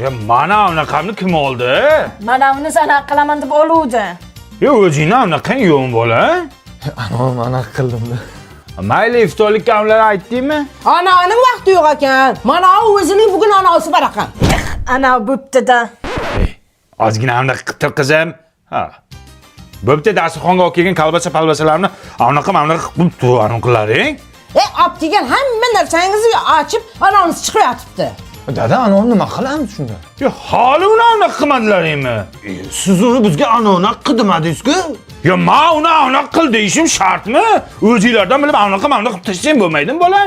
Ya mana unaqamni kim oldi? Mana uni sana qilaman deb oluvdi. Ya o'zingni unaqang yo'q bola? Ana mana qildim-da. Mayli iftorlikka ular aytdingmi? Ananing vaqti yo'q ekan. Mana o'zining bugun anasi bor ekan. Ana bo'pti-da. Ozgina unaqa qilib tur qizim. Ha. Bo'pti, dasturxonga olib kelgan kalbasa-palbasalarni unaqa qilib tur, aniqlaring. Olib kelgan hamma narsangizni ochib, anangiz chiqib yotibdi. Dada, ana nima qilamiz shunda? Ya hali unaqa qilmadilaringmi? Siz uni bizga ana qilmadingiz-ku. Ya men unaqa qil deyishim shartmi? O'zingizlardan bilib unaqa qilib tashlashim bo'lmaydimi, bola?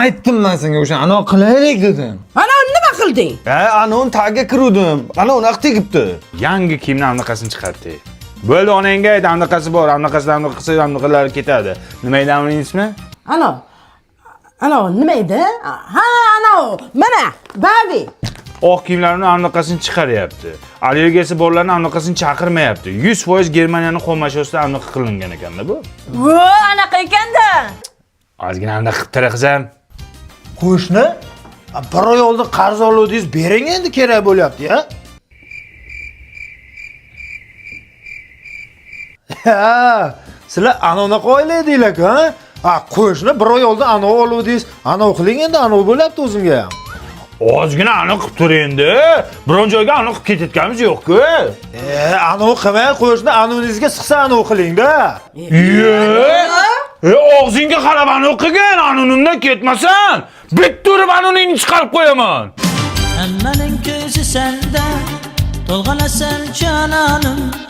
Aytdim men senga o'sha ana qilaylik dedim. Ana nima qilding? Ana tagiga kiruvdim. Ana unaqa tegibdi. Yangi kiyimni unaqasini chiqardi. Bo'ldi, onangga ayt, unaqasi bor, unaqasidan qilsa unaqalar ketadi. Nima edi uning ismi? Ana nima edi? Ha, ana mana Babi. Oq kiyimlarni unaqasini chiqaryapti. Allergiyasi borlarni unaqasini chaqirmayapti. 100% Germaniyaning xomashiyosida unaqa qilingan ekan-da bu. Vo, anaqa ekan-da. Ozgina unaqa qilib tara qizim. Qo'shni, bir oy oldin qarz oluvdingiz, bering endi kerak bo'lyapti-ya. Ha, sizlar anaqa o'ylaydinglar-ku, ha? Qo'shni bir oy oldin ana oluvdingiz, ana qiling endi, ana bo'lyapti o'zimga ham. Ozgina aniq qilib tur endi. Biron joyga aniq qilib ketayotganimiz yo'q-ku. Ana qilmay qo'shni, anangizga siqsa ana qiling-da. Og'zingga qarab aniq qilgan, anonimdan ketmasan. Bitta urib anoningni chiqarib qo'yaman. Hammaning ko'zi senda, to'lg'anasan jononim.